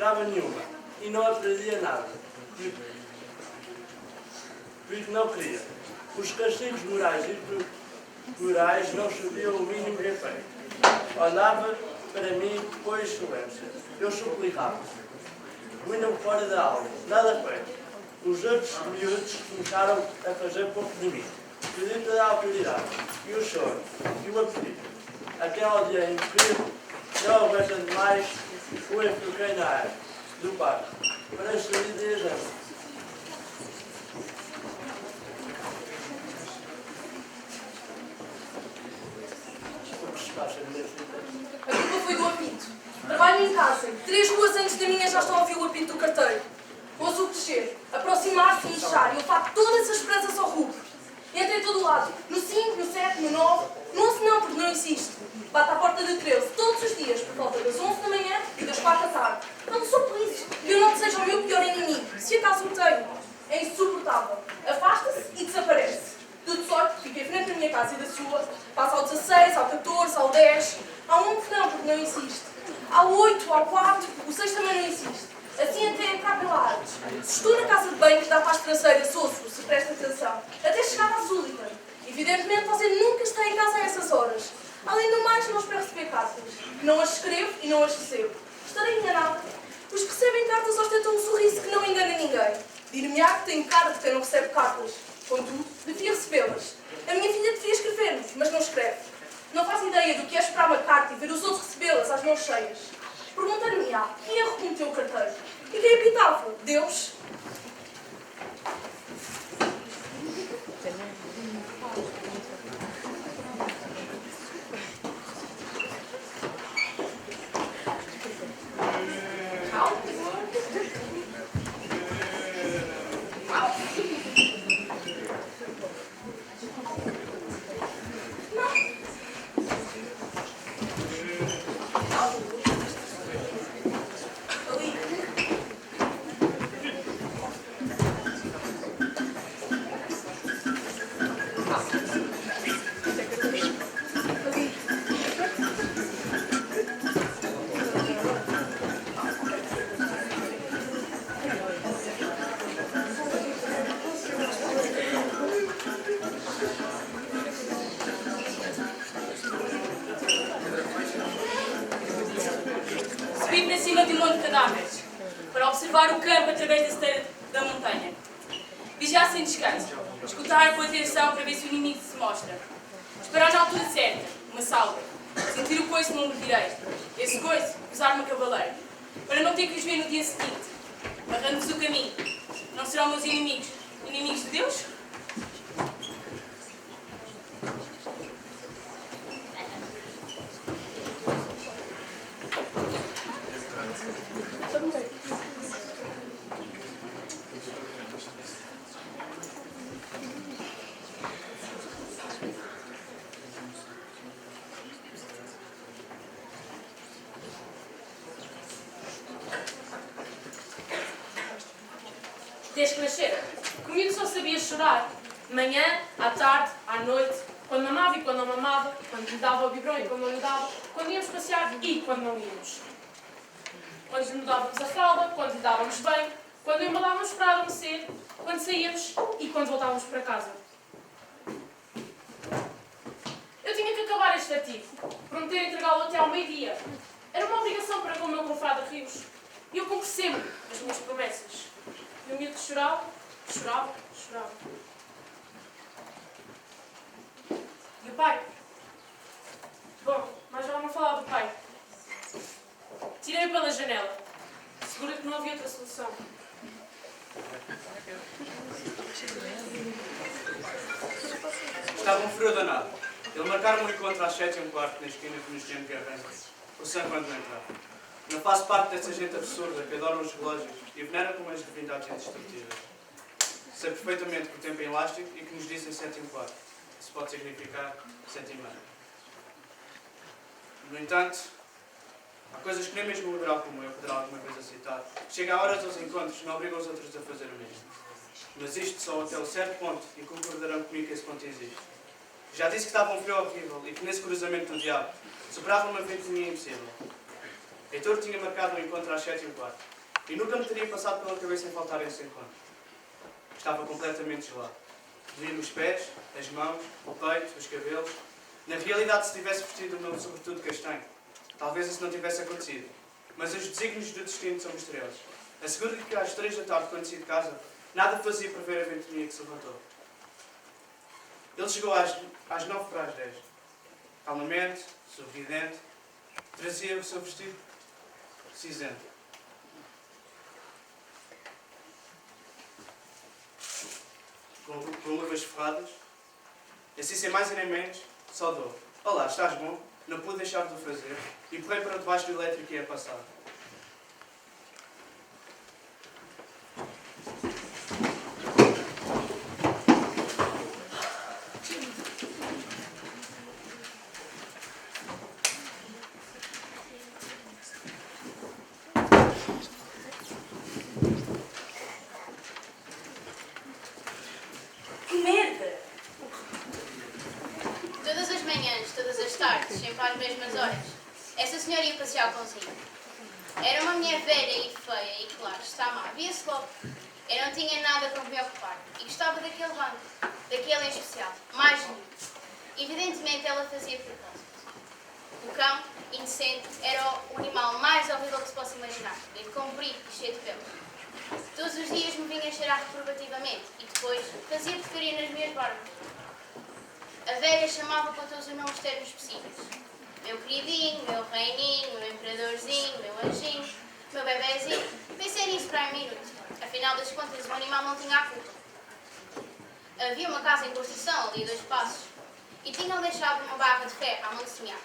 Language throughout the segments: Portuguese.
praticava nenhuma e não aprendia nada. Porque não queria. Os castigos morais e corporais não sabiam o mínimo efeito. Olhava para mim com excelência. Eu suplicava. Vinham fora da aula. Nada feito. Os outros miúdos começaram a fazer pouco de mim. Pedi toda a autoridade. E o choro. E o apetite. Até ao dia em que não houvesse demais, o enfoquei na área do parque. Para sair de exame. A culpa foi do apito. Trabalho em casa. 3 ruas antes da minha já estão a ouvir o apito do carteiro. Ouço o crescer, aproximar-se e inchar, e eu faço todas as esperanças ao rubro. Entrei em todo o lado, no 5, no 7, no 9, no 11 não, porque não insisto. Bato à porta de 13, todos os dias, por volta das 11 da manhã e das 4 da tarde. Não sou por isso, e eu não desejo o meu pior inimigo, se acaso o tenho. É insuportável. Afasta-se e desaparece. Do 18, fica em frente da minha casa e da sua, passa ao 16, ao 14, ao 10, ao 11 não, porque não insiste. Ao 8, ao 4, o 6 também não insiste. Assim até entrar pela arte. Se estou na casa de banho que dá para as traseiras, ouço, se presta atenção, até chegar à súlita. Evidentemente você nunca está em casa a essas horas. Além do mais, não espero receber cartas. Não as escrevo e não as recebo. Estarei enganada. Os que recebem cartas ostentam um sorriso que não engana ninguém. Dir-me-á que tenho cara de quem não recebe cartas. Contudo, devia recebê-las. A minha filha devia escrever-nos, mas não escreve. Não faz ideia do que é esperar uma carta e ver os outros recebê-las às mãos cheias. Perguntar-me-á que erro cometeu o carteiro. E quem apitava? Deus? Subi para cima de um monte de cadáveres, para observar o campo através da esteira da montanha. Vigiar sem descanso, escutar com atenção para ver se o inimigo se mostra. Esperar na altura certa, uma salva, sentir o coice no ombro direito, esse coice usar uma cavaleira, para não ter que os ver no dia seguinte, barrando-vos o caminho. Não serão meus inimigos, inimigos de Deus? Desde que nascera, comigo só sabia chorar. De manhã, à tarde, à noite, quando mamava e quando não mamava, quando lhe dava o biberon e quando não lhe dava, quando íamos passear e quando não íamos. Quando lhe mudávamos a fralda, quando lhe dávamos banho, quando o embalávamos para adormecer, quando saíamos e quando voltávamos para casa. Eu tinha que acabar este artigo, prometer entregá-lo até ao meio-dia. Era uma obrigação para com o meu confrade Rios. E eu cumpro sempre as minhas promessas. E o miúdo chorava, chorava, chorava. E o pai? Bom, mas já não falava do pai. Tirei-o pela janela. Segura que não havia outra solução. Estava um frio danado. Ele marcaram um encontro às 7h15 na esquina que nos tinha que arranjar. O sangue quando não entrar. Não faço parte dessa gente absurda que adora os relógios e venera como as divindades indestrutíveis. Sei perfeitamente que o tempo é elástico e que nos dizem 7h15. Isso pode significar 7h30. No entanto, há coisas que nem mesmo um liberal como eu poderá alguma vez aceitar. Chega a horas aos encontros e não obriga os outros a fazer o mesmo. Mas isto só até um certo ponto e concordarão comigo que esse ponto existe. Já disse que estava um frio horrível e que nesse cruzamento do diabo superava uma ventania impossível. Heitor tinha marcado um encontro às 7h15. E nunca me teria passado pela cabeça em faltar a esse encontro. Estava completamente gelado. Doía-me os pés, as mãos, o peito, os cabelos. Na realidade, se tivesse vestido o meu sobretudo castanho, talvez isso não tivesse acontecido. Mas os desígnios do destino são misteriosos. Asseguro-lhe que às 3 da tarde, quando saí de casa, nada fazia prever a ventania que se levantou. Ele chegou às 9 para as 10. Calmamente, sorridente, trazia o seu vestido cinzento. Com luvas ferradas, assim sem mais e nem menos, saudou. Olá, estás bom? Não pude deixar de o fazer e correi para debaixo do elétrico que ia passar. Que merda! Todas as manhãs, todas as tardes, sempre às mesmas horas, essa senhora ia passear consigo. Era uma mulher velha e feia e, claro, está má. Via-se logo. Eu não tinha nada com que me ocupar e gostava daquele banco, daquele em especial, mais nenhum. Evidentemente, ela fazia propósito. O cão, indecente, era o animal mais horrível que se possa imaginar, lindo, comprido e cheio de pelo. Todos os dias me vinha cheirar reprovativamente e depois fazia porcaria nas minhas barbas. A velha chamava com todos os nomes termos possíveis. Meu queridinho, meu reininho, meu imperadorzinho, meu anjinho, meu bebezinho. Pensei nisso para um minuto. Afinal das contas, o animal não tinha a culpa. Havia uma casa em construção ali a 2 passos e tinham deixado uma barra de ferro à mão de semear.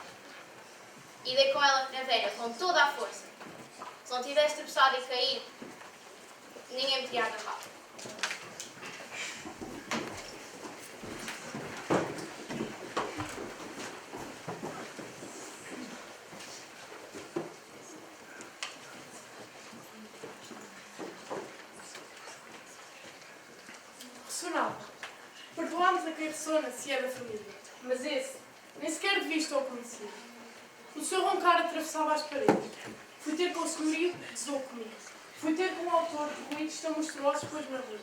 E dei com ela na velha com toda a força. Se não tivesse tropeçado e caído, ninguém me teria agarrado. Ressonava. Perdoámos a quem ressona se é da família, mas esse nem sequer de vista ou conhecia. O seu roncar atravessava as paredes. Fui ter com o senhorio, desou comigo. Fui ter com o autor de ruídos tão monstruosos, pois na rua.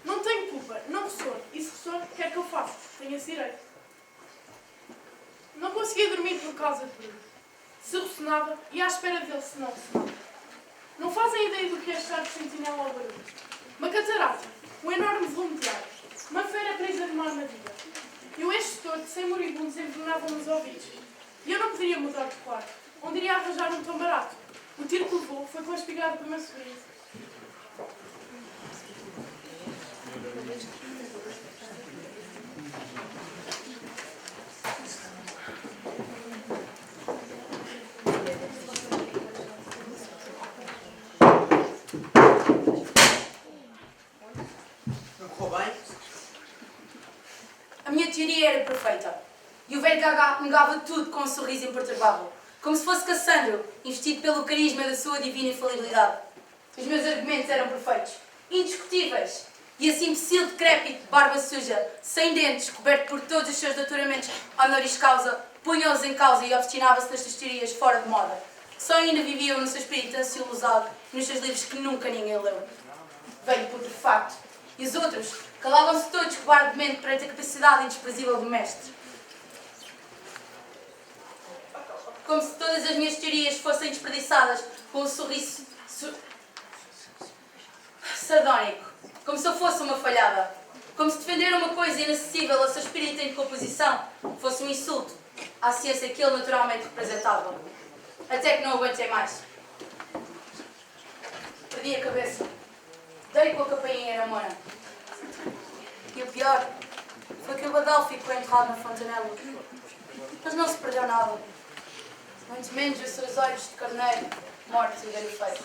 Não tenho culpa, não ressono, e se ressono, quer que eu faça? Tenho esse direito. Não conseguia dormir por causa de Bruno. Se ressonava, ia à espera dele se não ressonava. Não fazem ideia do que é estar de sentinela ao barulho. Uma catarata, um enorme volume de ar, uma feira presa numa armadilha. E o este todo, sem moribundos, envenenavam os ouvidos. E eu não poderia mudar de quarto. Onde iria arranjar um tão barato? O tiro que levou foi com a espigada do meu sorriso. Não correu bem? A minha teoria era perfeita. E o velho negava tudo com um sorriso imperturbável. Como se fosse Cassandro, investido pelo carisma da sua divina infalibilidade. Os meus argumentos eram perfeitos, indiscutíveis. E esse imbecil decrépito, de barba suja, sem dentes, coberto por todos os seus doutoramentos honoris causa, punha-os em causa e obstinava-se nestas teorias fora de moda, que só ainda viviam no seu espírito ansiolosado e nos seus livros que nunca ninguém leu. Velho putrefacto. E os outros calavam-se todos cobardemente perante a capacidade indespresível do mestre. Como se todas as minhas teorias fossem desperdiçadas com um sorriso sardónico. Como se eu fosse uma falhada. Como se defender uma coisa inacessível ao seu espírito em decomposição fosse um insulto à ciência que ele naturalmente representava. Até que não aguentei mais. Perdi a cabeça. Dei com a campainha na mona. E o pior foi que o badal ficou enterrado na fontanela. Mas não se perdeu nada. Muito menos os seus olhos de carneiro, mortos e garifeiros.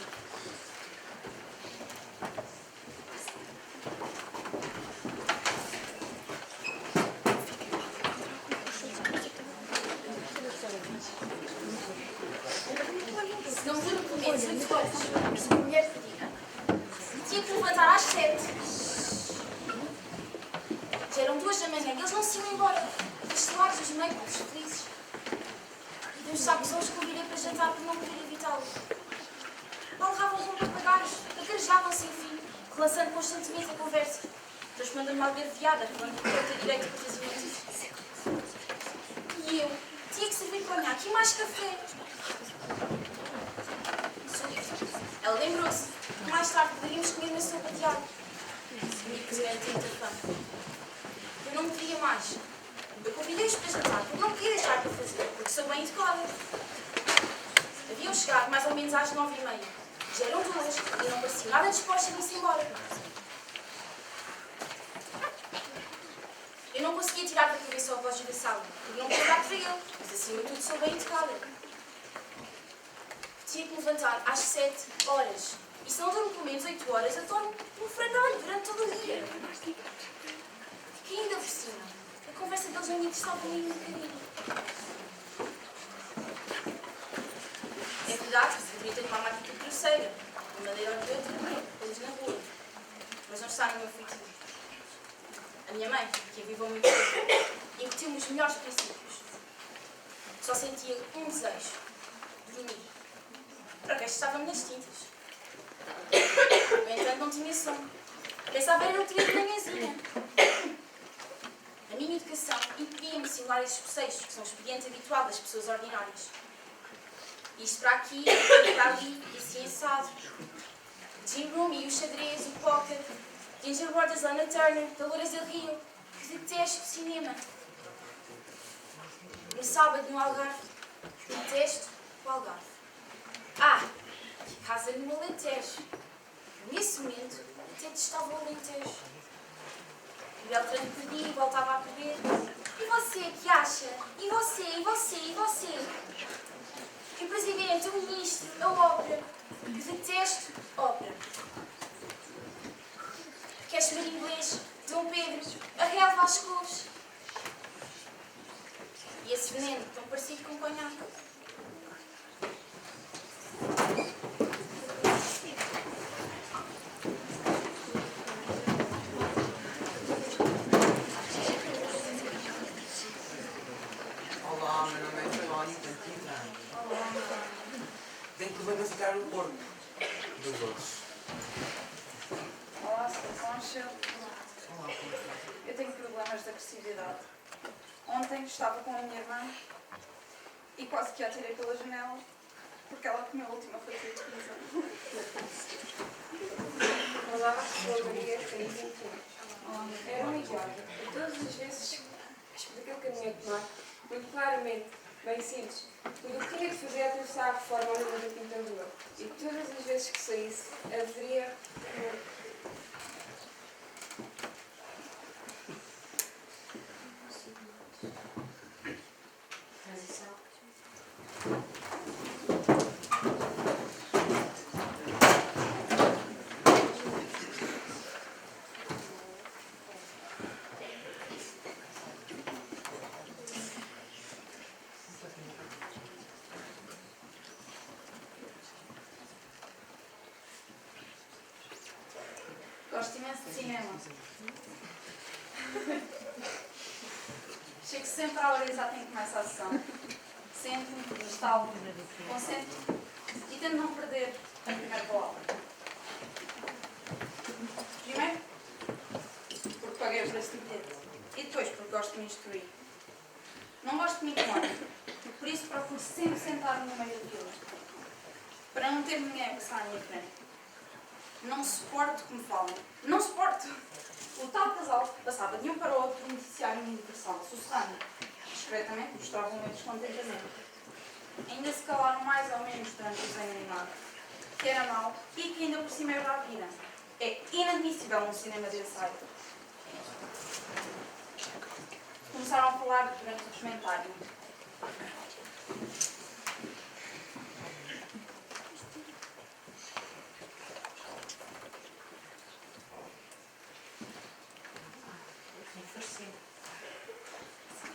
Se não me prometes 8 horas, a mulher te diga. Tinha que levantar às 7. Já eram 2 da manhã e eles não se iam embora. Os lares, os meicos, os felizes. E Deus sabe que só os convidei para jantar por não poder evitá-lo. balravam como papagaios, gaguejavam-se enfim, relançando constantemente a conversa, transformando-me uma algarviada, falando de torta direita para fazer notícias. E eu tinha que servir conhaque e mais café. Ela lembrou-se que mais tarde poderíamos comer na sopa de alho. E que tivera tanta fome. Eu não me queria mais. Eu convidei-os para jantar porque não queria deixar de o fazer, porque sou bem educada. Haviam chegado mais ou menos às 9h30. Já eram 2 e não pareciam nada dispostos a ir-se embora. Eu não conseguia tirar da cabeça o relógio da sala, porque não queria dar para ele, mas acima de tudo sou bem educada. Tinha que me levantar às 7 horas. E se não durmo pelo menos 8 horas, eu torno um frangalho durante todo o dia. Que ainda por cima, a conversa deles não me interessava nem um bocadinho. É verdade que deveria ter tomado uma atitude grosseira, de maneira ou de outra, eles na rua. Mas não está no meu feitio. A minha mãe, que a viveu muito tempo, incutiu-me os melhores princípios. Só sentia um desejo: dormir. Para que estava-me nas tintas. No entanto, não tinha sono. Pensava era no dia de manhãzinha. A minha educação impedia-me simular esses bocejos, que são o expediente habitual das pessoas ordinárias. Isto para aqui, para ali, e assim assado. Jim Room e o xadrez, o poker, Gingerbread da Lana Turner, Dolores del Rio, que detesto o cinema. No sábado, no Algarve, detesto o Algarve. Ah, que casa no Alentejo. Nesse momento, detestava o Alentejo. O Beltrano perdia e voltava a perder. E você, que acha? E você, e você, e você? E o presidente, o ministro, a ópera. Que detesto ópera. Queres ver inglês? Dom Pedro, a Real Vascos. E esse veneno tão parecido com conhaque. Olá, meu nome é Tony, tenho 15 anos. Olá. Tenho que verificar o corpo dos outros. Olá, sou Concha. Olá, como está? Eu tenho problemas de agressividade. Ontem estava com a minha irmã e quase que a tirei pela janela porque ela comeu a última fatia de pizza. Olá, sou a Maria, tenho 20 anos. Olá, Era uma idiota e todas as vezes expliquei o caminho a tomar, muito claramente, bem simples. Tudo o que tinha de fazer é atravessar a reforma ao nível do pintador. E todas as vezes que saísse, haveria gosto imenso de cinema. Chego sempre à hora exata em que começa a sessão. Sento-me, instalo, concentro e tento não perder a primeira palavra. Primeiro, porque paguei o preço do bilhete. E depois, porque gosto de me instruir. Não gosto de me incomodar. Por isso procuro sempre sentar-me no meio da fila. Para não ter ninguém a passar à minha frente. Não suporto que me falem. Não suporto! O tal casal passava de um para o outro um noticiário universal, sussurrando. Discretamente mostravam o meu descontentamento. Ainda se calaram mais ou menos durante o desenho animado, que era mau e que ainda por cima era a vida. É inadmissível um cinema de ensaio. Começaram a falar durante o documentário.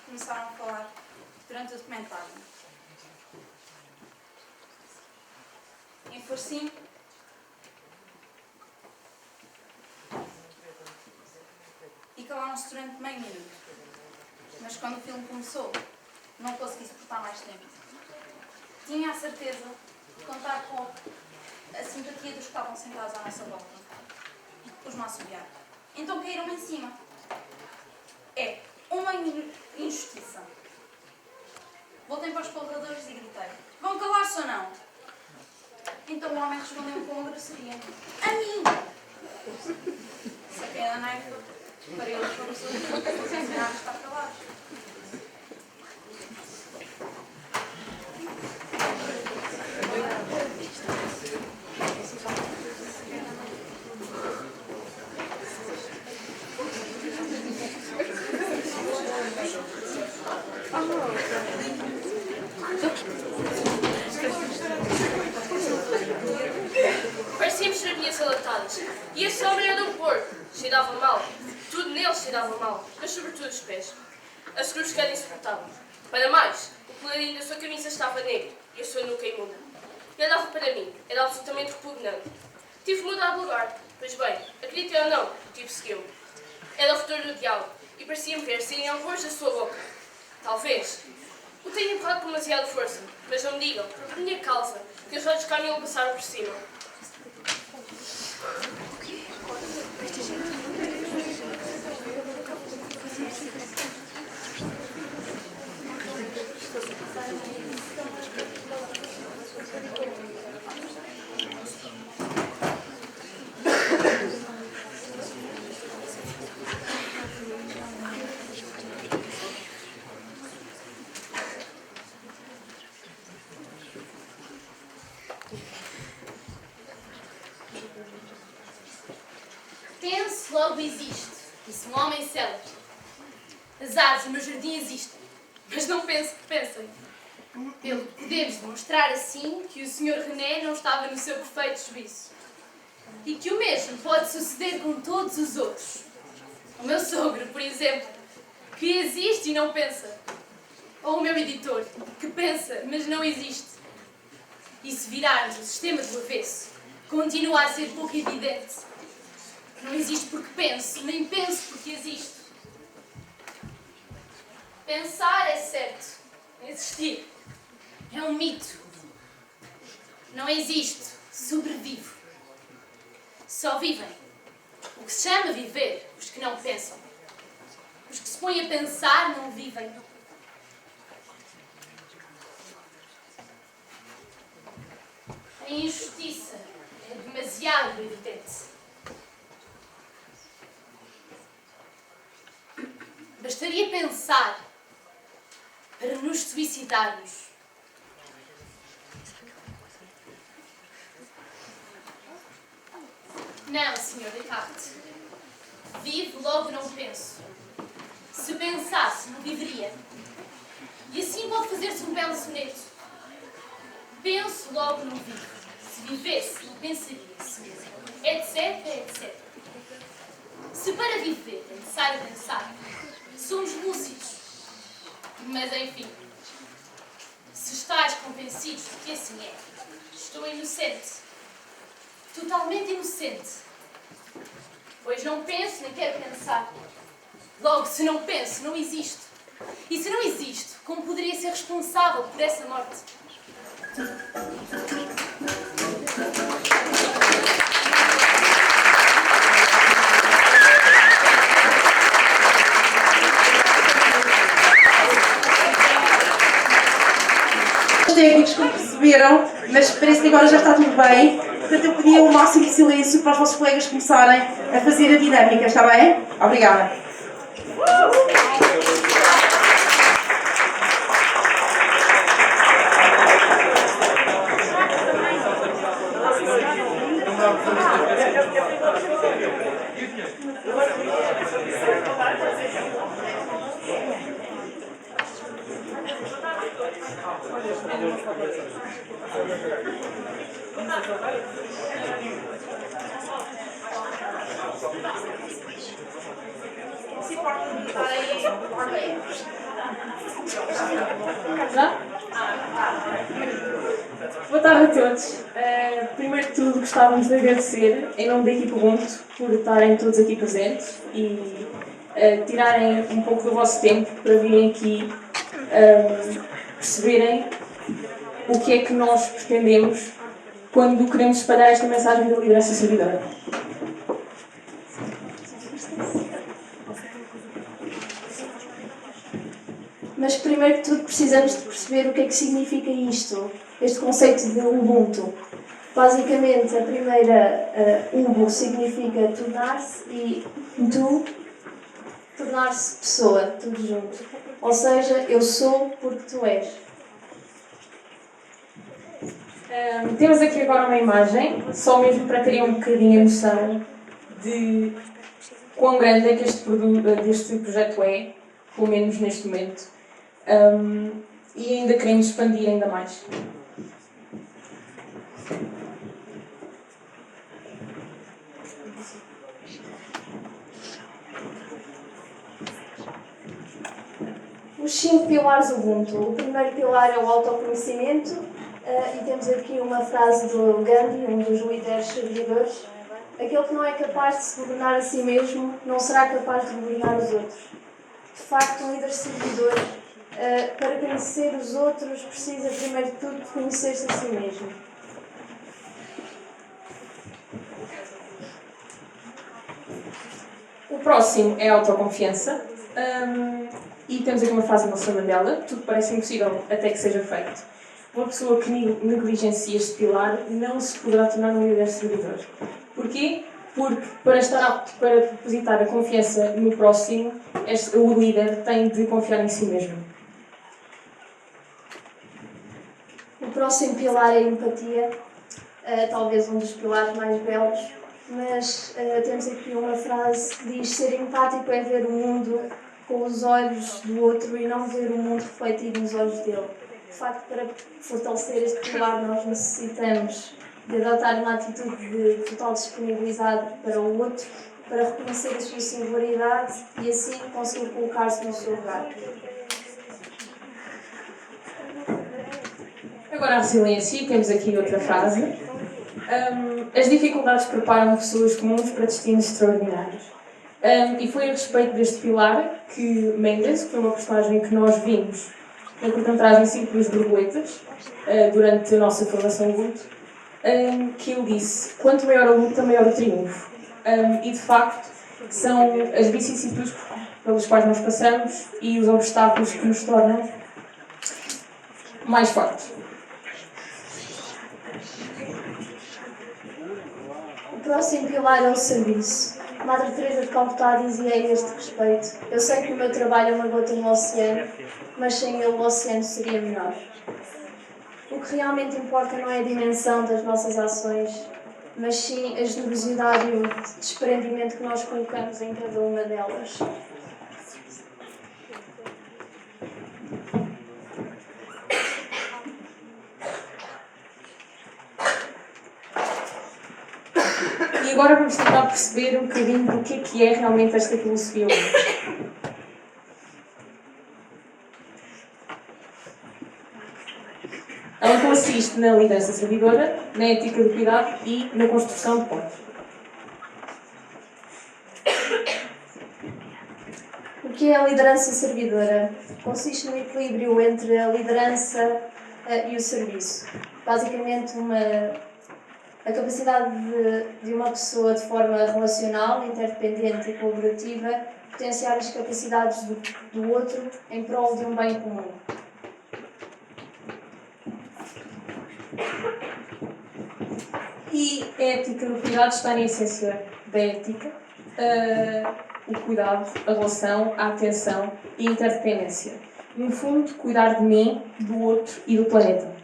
Começaram a falar durante o documentário. Enfurecinho. E calaram-se durante meio minuto. Mas quando o filme começou, não consegui suportar mais tempo. Tinha a certeza de contar com a simpatia dos que estavam sentados à nossa volta. Pus-me a assobiar. Então caíram-me em cima. É uma injustiça. Voltei para os paladores e gritei: vão calar-se ou não? Então o homem respondeu com uma grosseria: a mim! Saquei a naifa para eles para os ensinar a estar calados. Parecíamos sardinhas alatadas. E esse homem era um porco. Cheirava mal. Tudo nele cheirava mal. Mas sobretudo os pés. As cruzes que era insuportável. Para mais, o colarinho da sua camisa estava negro e a sua nuca imunda. Ele olhava para mim. Era absolutamente repugnante. Tive de mudar de lugar. Pois bem, acredite ou não, o tipo seguiu-me. Era o futuro do diabo e parecia-me ver saírem alguns da sua boca. Talvez o tenha empurrado com demasiada força, mas não me digam, por minha causa, que os olhos de Camilo passaram por cima. Pense, logo existe. Disse um homem célebre. As árvores no meu jardim existem, mas não penso que pensem. Pelo que podemos demonstrar assim que o Sr. René não estava no seu perfeito juízo. E que o mesmo pode suceder com todos os outros. O meu sogro, por exemplo, que existe e não pensa. Ou o meu editor, que pensa, mas não existe. E se virarmos o sistema do avesso, continua a ser pouco evidente. Não existe porque penso, nem penso porque existo. Pensar é certo. Existir é um mito. Não existo, sobrevivo. Só vivem o que se chama viver os que não pensam. Os que se põem a pensar não vivem. A injustiça é demasiado evidente. Bastaria pensar para nos suicidarmos. Não, Sr. Descartes. Vivo, logo não penso. Se pensasse, não viveria. E assim pode fazer-se um belo soneto. Penso, logo não vivo. Se vivesse, não pensaria. Etc, etc. Se para viver é necessário pensar, somos lúcidos. Mas, enfim, se estáis convencidos de que assim é, estou inocente. Totalmente inocente. Pois não penso nem quero pensar. Logo, se não penso, não existo. E se não existo, como poderia ser responsável por essa morte? Os técnicos, como perceberam, mas parece que agora já está tudo bem. Portanto, eu pedia o máximo de silêncio para os vossos colegas começarem a fazer a dinâmica, está bem? Obrigada. Boa tarde a todos. Primeiro de tudo, gostávamos de agradecer, em nome da equipa Ubuntu, por estarem todos aqui presentes e tirarem um pouco do vosso tempo para virem aqui perceberem o que é que nós pretendemos quando queremos espalhar esta mensagem da liderança servidora. Mas primeiro de tudo precisamos de perceber o que é que significa isto, este conceito de Ubuntu. Basicamente, a primeira Ubu significa tornar-se e tu, tornar-se pessoa, tudo junto. Ou seja, eu sou porque tu és. Temos aqui agora uma imagem, só mesmo para terem um bocadinho a noção de quão grande é que este projeto é, pelo menos neste momento. E ainda queremos expandir ainda mais. Os 5 pilares Ubuntu. O primeiro pilar é o autoconhecimento e temos aqui uma frase do Gandhi, um dos líderes servidores. Aquele que não é capaz de se governar a si mesmo não será capaz de governar os outros. De facto, um líder servidor, para conhecer os outros, precisa primeiro de tudo conhecer-se a si mesmo. O próximo é a autoconfiança. E temos aqui uma frase de Nelson Mandela: tudo parece impossível até que seja feito. Uma pessoa que negligencia este pilar não se poderá tornar um líder servidor. Porquê? Porque para estar apto para depositar a confiança no próximo, o líder tem de confiar em si mesmo. O próximo pilar é a empatia, talvez um dos pilares mais belos, mas temos aqui uma frase que diz: ser empático é ver o mundo com os olhos do outro e não ver o mundo refletido nos olhos dele. De facto, para fortalecer este pilar, nós necessitamos de adotar uma atitude de total disponibilidade para o outro, para reconhecer a sua singularidade e assim conseguir colocar-se no seu lugar. Agora a resiliência, temos aqui outra frase. As dificuldades preparam pessoas comuns para destinos extraordinários. E foi a respeito deste pilar que Mendes, que foi uma personagem que nós vimos na curta-metragem Círculos de Borboletas, durante a nossa formação Ubuntu, que ele disse: quanto maior a luta, maior o triunfo. E de facto são as vicissitudes pelas quais nós passamos e os obstáculos que nos tornam mais fortes. O próximo pilar é o serviço. Madre Teresa de Calcutá dizia a este respeito: eu sei que o meu trabalho é uma gota no oceano, mas sem ele o oceano seria menor. O que realmente importa não é a dimensão das nossas ações, mas sim a generosidade e o desprendimento que nós colocamos em cada uma delas. E agora vamos tentar perceber um bocadinho do que é realmente esta filosofia Ubuntu. Ela consiste na liderança servidora, na ética do cuidado e na construção de pontes. O que é a liderança servidora? Consiste no equilíbrio entre a liderança e o serviço. Basicamente, a capacidade de uma pessoa, de forma relacional, interdependente e colaborativa, potenciar as capacidades do outro em prol de um bem comum. E a ética do cuidado está na essência da ética, o cuidado, a relação, a atenção e a interdependência. No fundo, cuidar de mim, do outro e do planeta.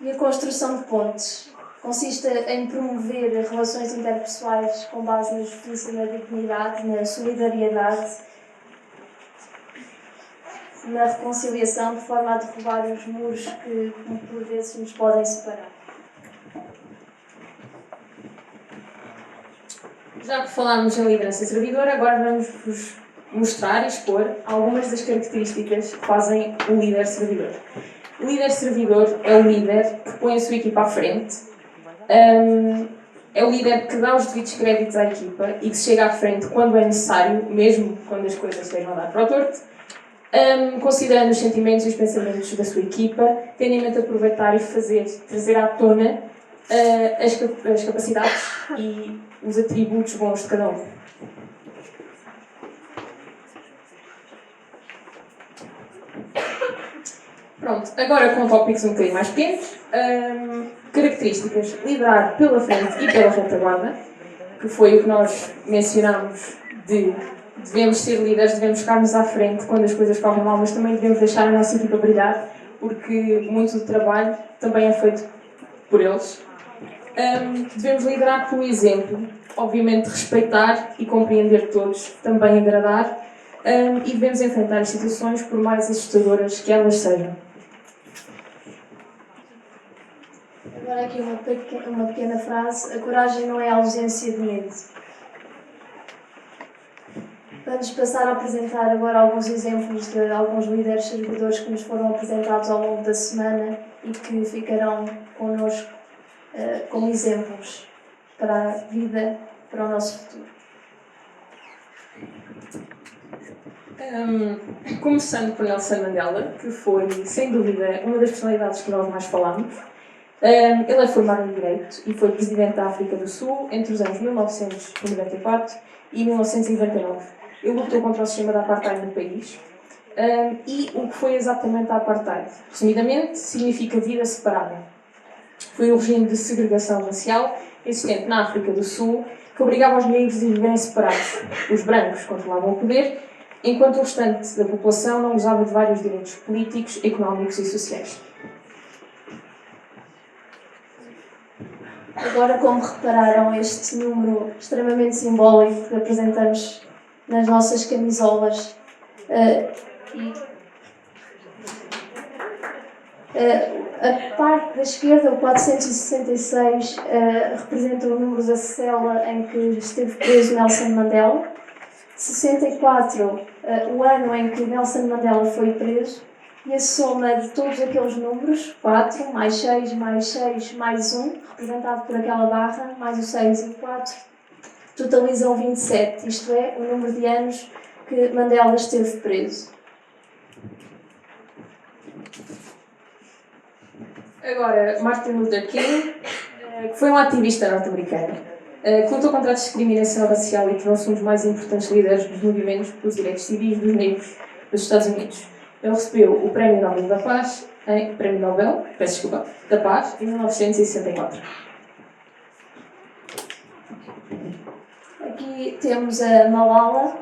E a construção de pontes consiste em promover relações interpessoais com base na justiça, na dignidade, na solidariedade, na reconciliação, de forma a derrubar os muros que, por vezes, nos podem separar. Já que falámos em liderança servidora, agora vamos-vos mostrar e expor algumas das características que fazem o líder servidor. O líder servidor é o líder que põe a sua equipa à frente, é o líder que dá os devidos créditos à equipa e que chega à frente quando é necessário, mesmo quando as coisas estejam a dar para o torto, considerando os sentimentos e os pensamentos da sua equipa, tendo em mente aproveitar e trazer à tona as capacidades e os atributos bons de cada um. Pronto, agora com tópicos um bocadinho mais pequenos. Características: liderar pela frente e pela retaguarda, que foi o que nós mencionámos de devemos ser líderes, devemos ficar-nos à frente quando as coisas correm mal, mas também devemos deixar a nossa equipa brilhar, porque muito do trabalho também é feito por eles. Devemos liderar pelo exemplo, obviamente respeitar e compreender todos, também agradar, e devemos enfrentar as situações por mais assustadoras que elas sejam. Agora aqui uma pequena frase: a coragem não é a ausência de medo. Vamos passar a apresentar agora alguns exemplos de alguns líderes servidores que nos foram apresentados ao longo da semana e que ficarão connosco como exemplos para a vida, para o nosso futuro. Começando por Nelson Mandela, que foi, sem dúvida, uma das personalidades que nós mais falamos. Ele é formado em Direito e foi Presidente da África do Sul entre os anos 1994 e 1999. Ele lutou contra o sistema da apartheid no país. E o que foi exatamente a apartheid? Resumidamente, significa vida separada. Foi o regime de segregação racial existente na África do Sul que obrigava os negros a viverem separados. Os brancos controlavam o poder, enquanto o restante da população não gozava de vários direitos políticos, económicos e sociais. Agora, como repararam, este número extremamente simbólico que apresentamos nas nossas camisolas a parte da esquerda, o 466, representa o número da cela em que esteve preso Nelson Mandela. 64, o ano em que Nelson Mandela foi preso. E a soma de todos aqueles números, 4, mais 6, mais 6, mais 1, representado por aquela barra, mais o 6 e o 4, totalizam 27, isto é, o número de anos que Mandela esteve preso. Agora, Martin Luther King, que foi um ativista norte-americano, que lutou contra a discriminação racial e tornou-se um dos mais importantes líderes dos movimentos pelos direitos civis dos negros dos Estados Unidos. Ele recebeu o Prémio Nobel da Paz, da Paz, em 1964. Aqui temos a Malala,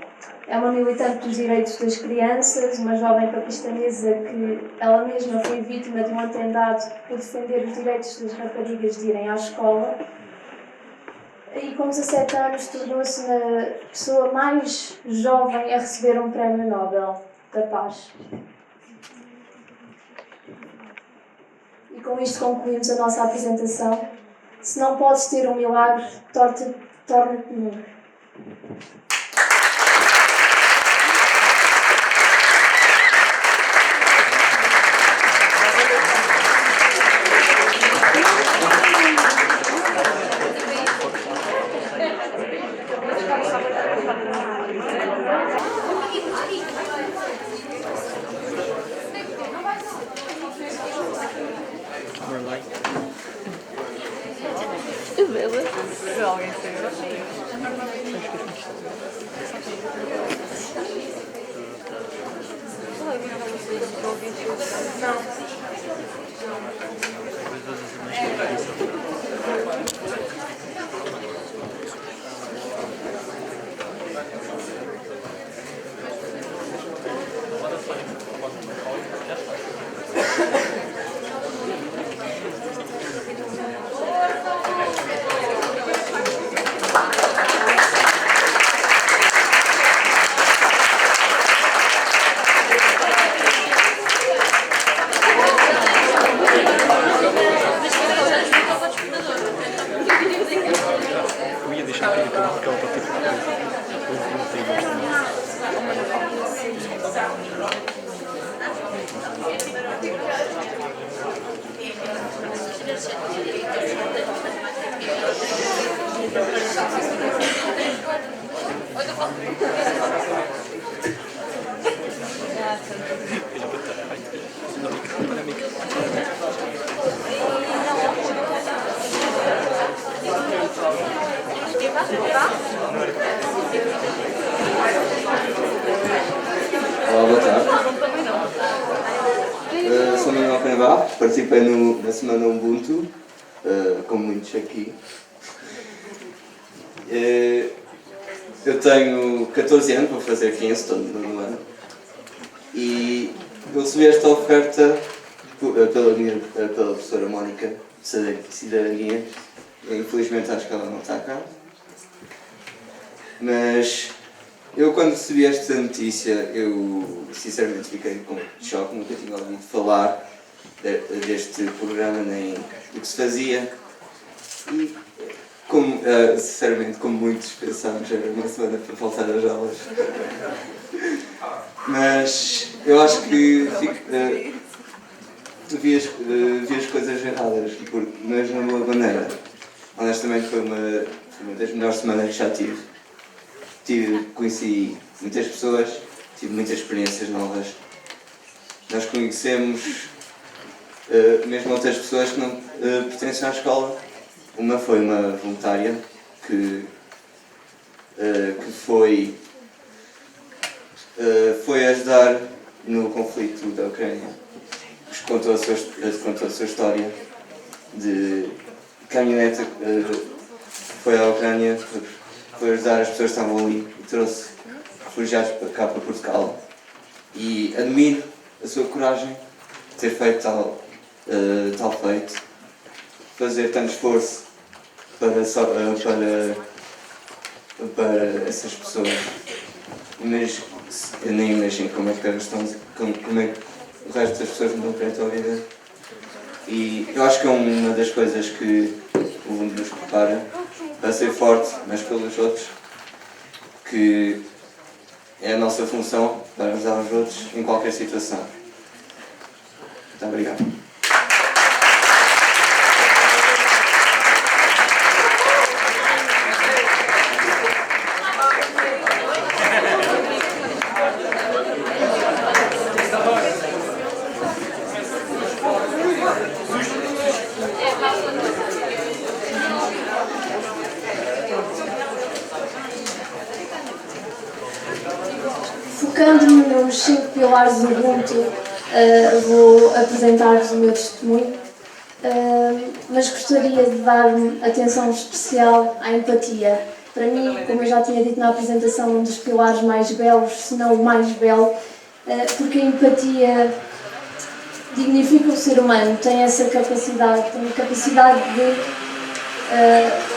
é uma militante dos direitos das crianças, uma jovem paquistanesa que ela mesma foi vítima de um atentado por defender os direitos das raparigas de irem à escola. E com 17 anos tornou-se a pessoa mais jovem a receber um Prémio Nobel da Paz. E com isto concluímos a nossa apresentação. Se não podes ter um milagre, torna-te nunca. Olá, boa tarde. Sou Manuel Canavá, participei na semana Ubuntu, como muitos aqui. Eu tenho 14 anos, vou fazer 15, estou no ano. E eu recebi esta oferta pela professora Mónica de Cidadania. Infelizmente acho que ela não está cá. Mas eu quando recebi esta notícia, eu sinceramente fiquei com choque, nunca tinha ouvido falar deste programa nem do que se fazia. E sinceramente, como muitos pensámos, era uma semana para voltar às aulas. Mas eu acho que vi as coisas erradas, mas de uma boa maneira. Honestamente foi uma das melhores semanas que já tive. Conheci muitas pessoas, tive muitas experiências novas. Nós conhecemos mesmo outras pessoas que não pertencem à escola. Uma foi uma voluntária que foi ajudar no conflito da Ucrânia. Contou a sua história de caminhonete, foi à Ucrânia, foi ajudar as pessoas que estavam ali e trouxe refugiados para cá, para Portugal. E admiro a sua coragem de ter feito tal feito, fazer tanto esforço para essas pessoas. Mas eu nem imagino como é que elas estão, como é que o resto das pessoas não estão a viver. E eu acho que é uma das coisas que o mundo nos prepara para ser forte, mas pelos outros, que é a nossa função para ajudar os outros em qualquer situação. Muito obrigado. Focando-me nos 5 pilares do Ubuntu, vou apresentar-vos o meu testemunho, mas gostaria de dar atenção especial à empatia. Para mim, como eu já tinha dito na apresentação, um dos pilares mais belos, se não o mais belo, porque a empatia dignifica o ser humano, tem essa capacidade, tem a capacidade de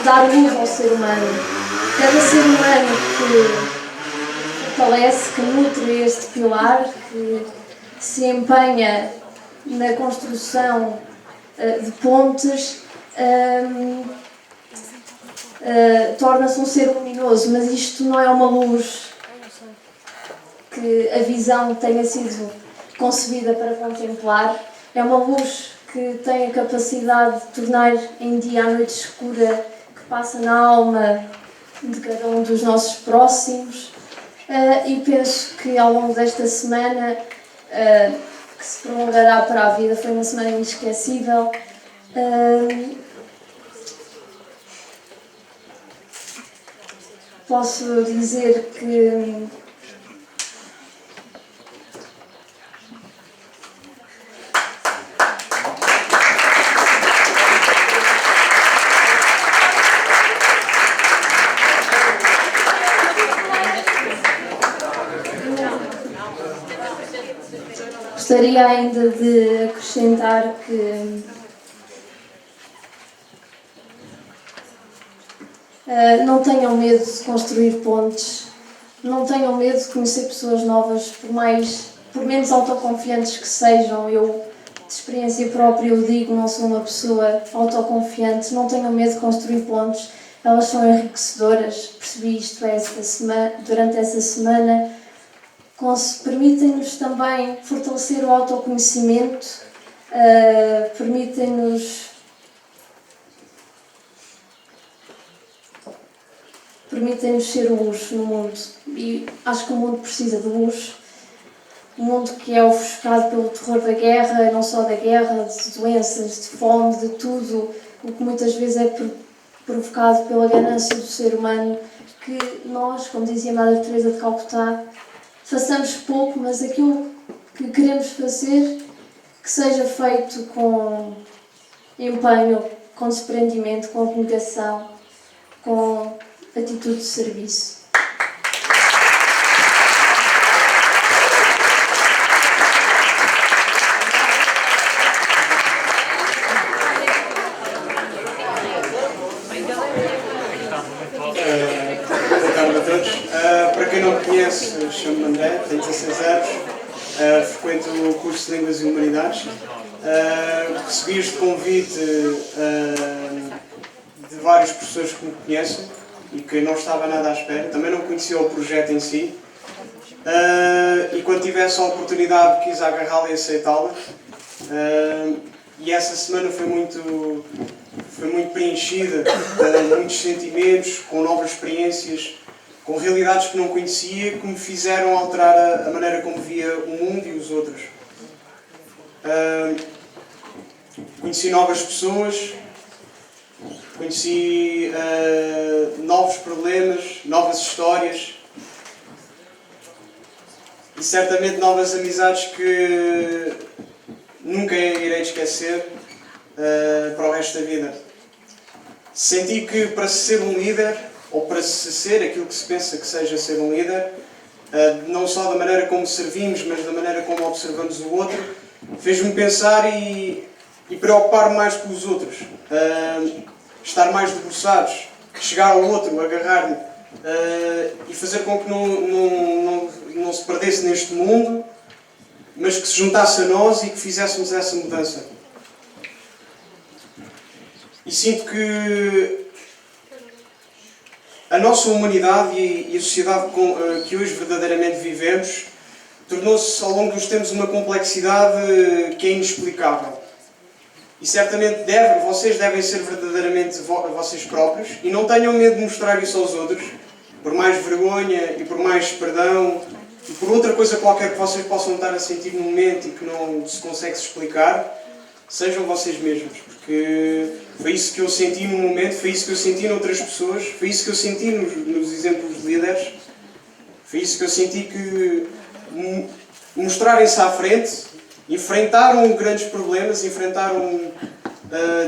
dar luz ao ser humano. Cada ser humano que fortalece, que nutre este pilar, que se empenha na construção de pontes, torna-se um ser luminoso, mas isto não é uma luz que a visão tenha sido concebida para contemplar, é uma luz que tem a capacidade de tornar em dia a noite escura que passa na alma de cada um dos nossos próximos. E penso que ao longo desta semana, que se prolongará para a vida, foi uma semana inesquecível. Posso dizer que gostaria ainda de acrescentar que não tenham medo de construir pontes, não tenham medo de conhecer pessoas novas, por menos autoconfiantes que sejam. Eu, de experiência própria, eu digo, não sou uma pessoa autoconfiante, não tenham medo de construir pontes, elas são enriquecedoras. Percebi isto durante essa semana. Permitem-nos também fortalecer o autoconhecimento, permitem-nos ser luz no mundo, e acho que o mundo precisa de luz. um mundo que é ofuscado pelo terror da guerra, não só da guerra, de doenças, de fome, de tudo, o que muitas vezes é provocado pela ganância do ser humano, que nós, como dizia a Madre Teresa de Calcutá, façamos pouco, mas aquilo que queremos fazer, que seja feito com empenho, com desprendimento, com abnegação, com atitude de serviço. Boa tarde a todos. Para quem não me conhece, chamo-me André, tenho 16 anos, frequento o curso de Línguas e Humanidades. Recebi este convite de vários professores que me conhecem e que não estava nada à espera. Também não conhecia o projeto em si. E quando tive essa oportunidade quis agarrá-la e aceitá-la. E essa semana foi muito preenchida de muitos sentimentos, com novas experiências, com realidades que não conhecia, que me fizeram alterar a maneira como via o mundo e os outros. Conheci novas pessoas, conheci novos problemas, novas histórias e certamente novas amizades que nunca irei esquecer para o resto da vida. Senti que para ser um líder, ou para se ser aquilo que se pensa que seja ser um líder, não só da maneira como servimos, mas da maneira como observamos o outro, fez-me pensar e preocupar-me mais com os outros. Estar mais debruçados, chegar ao outro, agarrar-lhe e fazer com que não se perdesse neste mundo, mas que se juntasse a nós e que fizéssemos essa mudança. E sinto que a nossa humanidade e a sociedade que hoje verdadeiramente vivemos tornou-se ao longo dos tempos uma complexidade que é inexplicável. E certamente vocês devem ser verdadeiramente vocês próprios e não tenham medo de mostrar isso aos outros, por mais vergonha e por mais perdão e por outra coisa qualquer que vocês possam estar a sentir no momento e que não se consegue explicar, sejam vocês mesmos, porque foi isso que eu senti no momento, foi isso que eu senti noutras pessoas, foi isso que eu senti nos exemplos de líderes, foi isso que eu senti que mostrarem-se à frente, enfrentaram grandes problemas, enfrentaram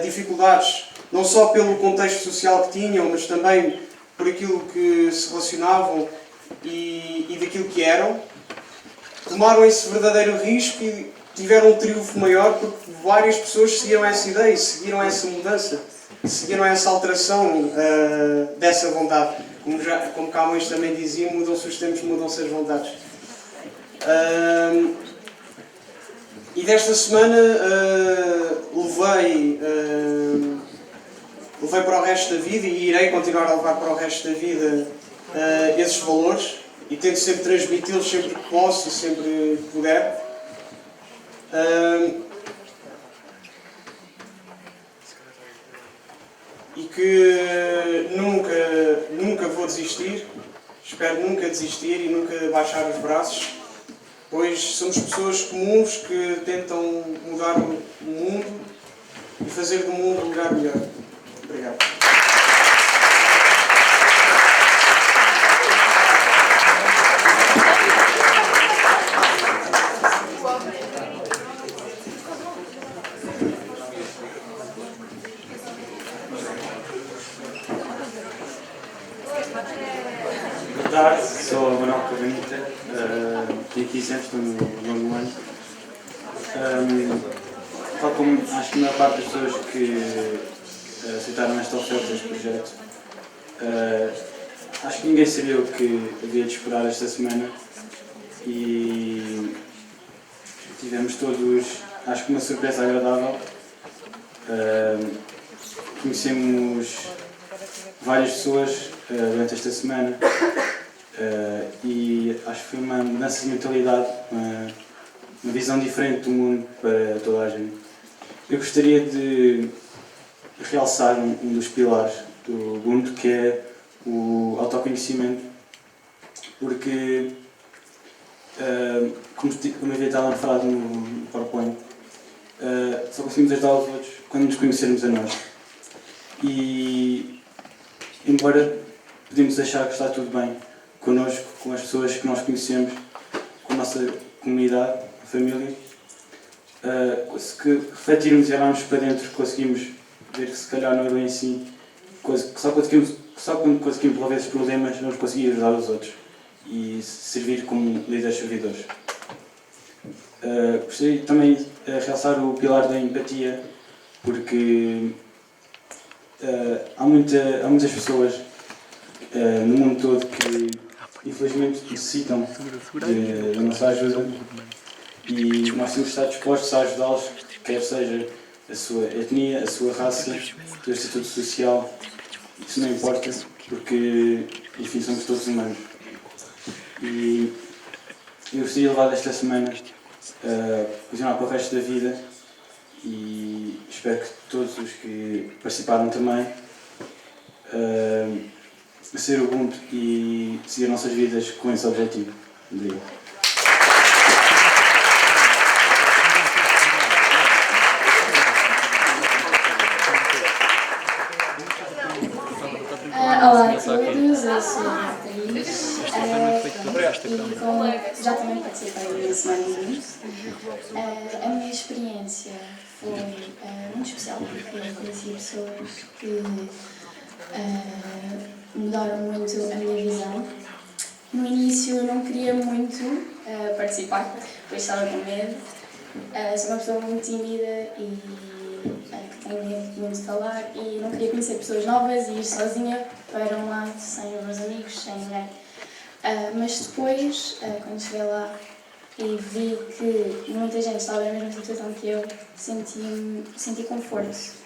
dificuldades, não só pelo contexto social que tinham, mas também por aquilo que se relacionavam e daquilo que eram, tomaram esse verdadeiro risco e tiveram um triunfo maior porque várias pessoas seguiram essa ideia, seguiram essa mudança, seguiram essa alteração dessa vontade. Como Camões também dizia, mudam-se os tempos, mudam-se as vontades. E desta semana levei para o resto da vida e irei continuar a levar para o resto da vida esses valores e tento sempre transmiti-los sempre que posso e sempre que puder. E que nunca vou desistir, espero nunca desistir e nunca baixar os braços, pois somos pessoas comuns que tentam mudar o mundo e fazer do mundo um lugar melhor. Obrigado. Boa tarde, sou a Manuel Cabanita, tenho 15 anos, estou no nono ano. Tal como acho que a maior parte das pessoas que aceitaram esta oferta, este projeto, acho que ninguém sabia o que havia de esperar esta semana e tivemos todos, acho que uma surpresa agradável. Conhecemos várias pessoas durante esta semana e acho que foi uma mudança de mentalidade, uma visão diferente do mundo para toda a gente. Eu gostaria de realçar um dos pilares do Ubuntu, que é o autoconhecimento, porque como havia estado falado no PowerPoint, só conseguimos ajudar os outros quando nos conhecermos a nós. E, embora podemos achar que está tudo bem connosco, com as pessoas que nós conhecemos, com a nossa comunidade, a família, se que refletirmos e olharmos para dentro, conseguimos ver que se calhar não é bem assim, que só quando conseguimos resolver esses problemas vamos conseguir ajudar os outros e servir como líderes servidores. Gostaria também de realçar o pilar da empatia, porque há muitas pessoas no mundo todo que infelizmente necessitam da nossa ajuda e nós temos de estar dispostos a ajudá-los, quer seja a sua etnia, a sua raça, o seu estatuto social, isso não importa, porque enfim somos todos humanos. E eu gostaria de levar desta semana continuar para o resto da vida e espero que todos os que participaram também ser Ubuntu e seguir nossas vidas com esse objetivo. Obrigado. Olá a todos, eu sou a Beatriz e como já também participei da Semana Ubuntu, a minha experiência foi muito especial porque conheci pessoas que mudaram muito a minha visão. No início eu não queria muito participar, pois estava com medo. Sou uma pessoa muito tímida e que tenho medo muito de falar e não queria conhecer pessoas novas e ir sozinha para um lado sem os meus amigos, sem ninguém. Mas depois, quando cheguei lá e vi que muita gente estava na mesma situação que eu, senti conforto.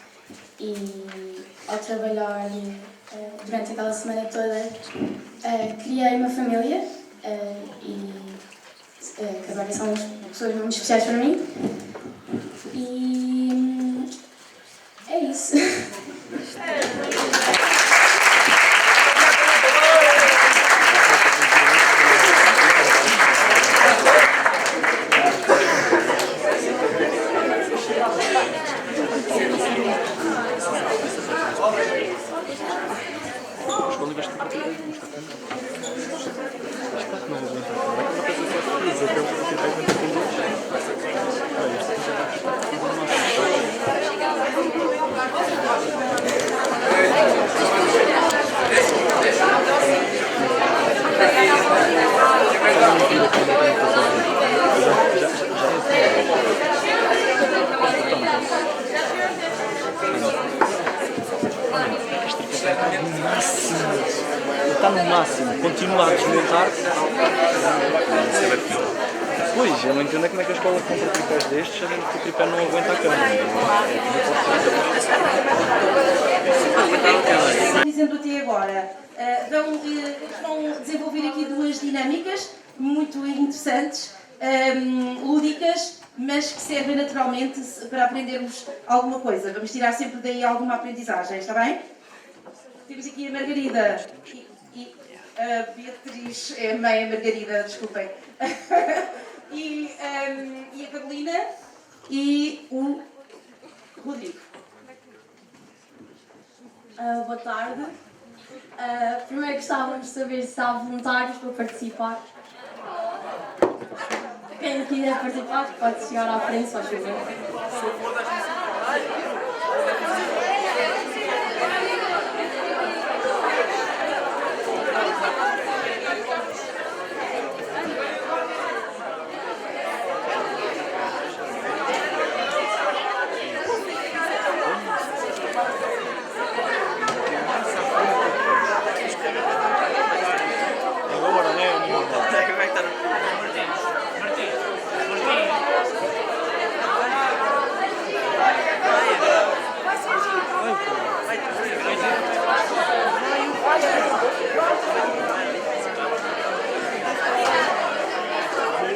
E ao trabalhar durante aquela semana toda, criei uma família que agora são pessoas muito especiais para mim. E é isso. Está no máximo, continua a desmontar. Pois, eu não entendo como é que a escola compra tripés destes, sabendo que o tripé não aguenta a câmera. Dizendo até agora, vão desenvolver aqui duas dinâmicas muito interessantes, lúdicas, mas que servem naturalmente para aprendermos alguma coisa. Vamos tirar sempre daí alguma aprendizagem, está bem? Temos aqui a Margarida e a Beatriz, é a mãe, a Margarida, desculpem. E a Carolina e o Rodrigo. Boa tarde. Primeiro gostávamos de saber se há voluntários para participar. Quem quiser participar pode chegar à frente, se faz favor.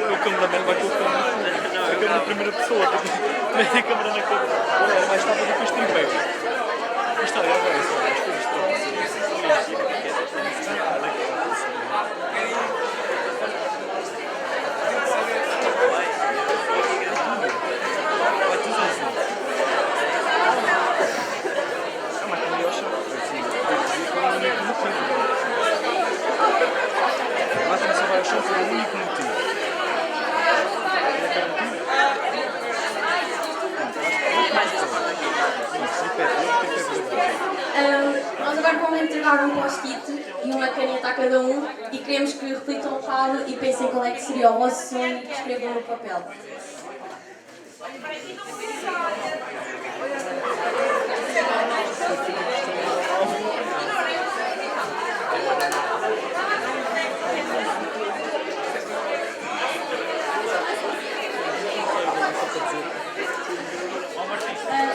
O cameraman vai colocar a câmera na primeira pessoa, mete a câmera na câmera. É mais estável do que os tripés. Isto é agora, as coisas todas. caneta a cada um e queremos que reflitam um bocado e pensem qual é que seria o vosso sonho e que escrevam no papel.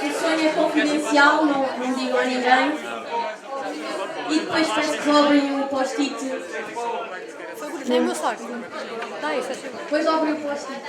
O sonho é confidencial, não digam a ninguém. E depois dobrem o post-it. É meu sorte. Dá isso, Depois dobrem o post-it.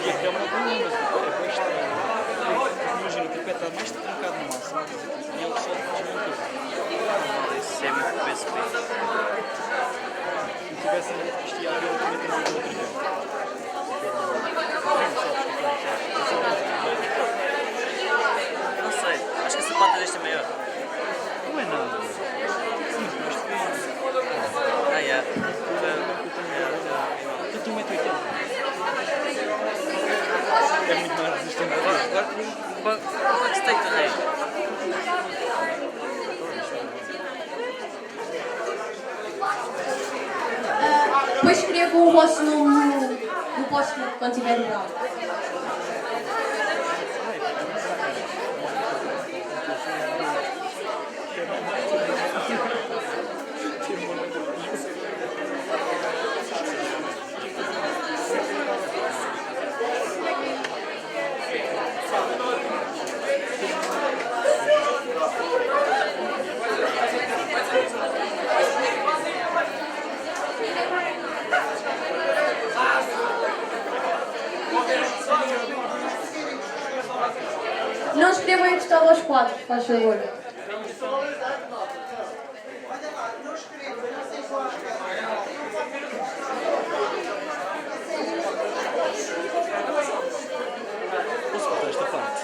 E a câmara também, mas é bem estranho. Imagina, o tripé está mais trancado no máximo e ele só desmontou. Isso é muito PSP. Se tivesse isto ia haver outra coisa do outro tempo. Não sei, acho que a sapata deste é maior. Não é nada. Sim, mas tu Ah, é. Eu tenho 1,80m. É muito mais resistente. Agora gostei também. Depois escrevam o vosso nome no post-it quando tiver o grau. Não escrevam encostado aos quadros, faz favor. Posso botar esta parte?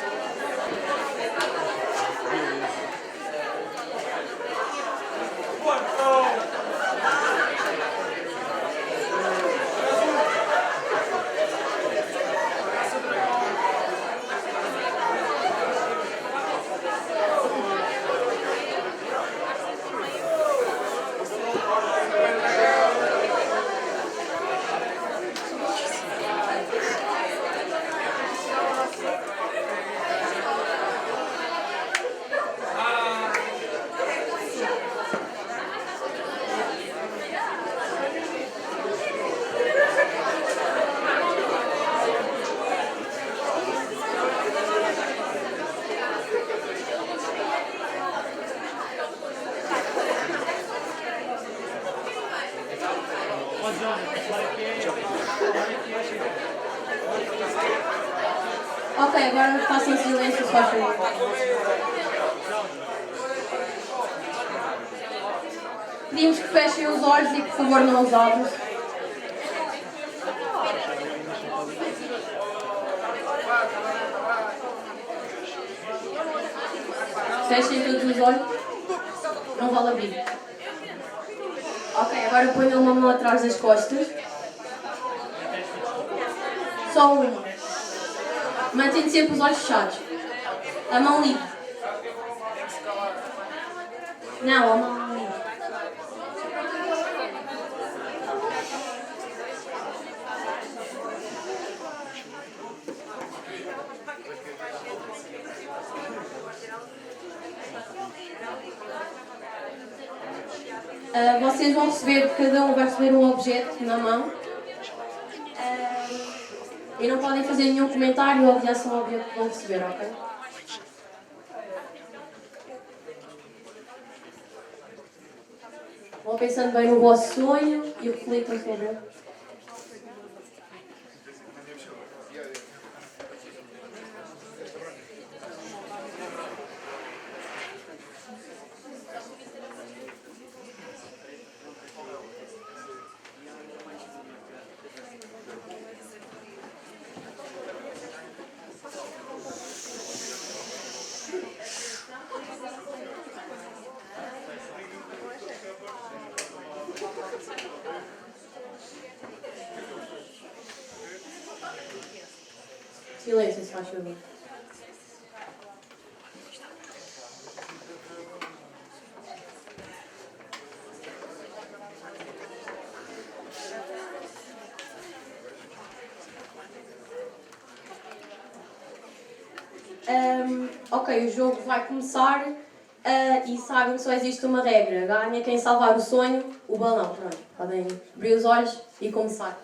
Ok, agora façam silêncio, se faz favor. Pedimos que fechem os olhos e, por favor, não os abram. Fechem todos os olhos. Não vale abrir. Ok, agora ponham uma mão atrás das costas. Só uma. Mantendo sempre os olhos fechados. A mão livre. Não, a mão livre. Vocês vão receber, cada um vai receber um objeto na mão. E não podem fazer nenhum comentário ou reação ao objeto que vão receber, ok? Vão pensando bem no vosso sonho e reflitam sobre ele. Silêncio, se faz favor. Ok, o jogo vai começar e sabem que só existe uma regra. Ganha quem salvar o sonho, o balão. Pronto, podem abrir os olhos e começar.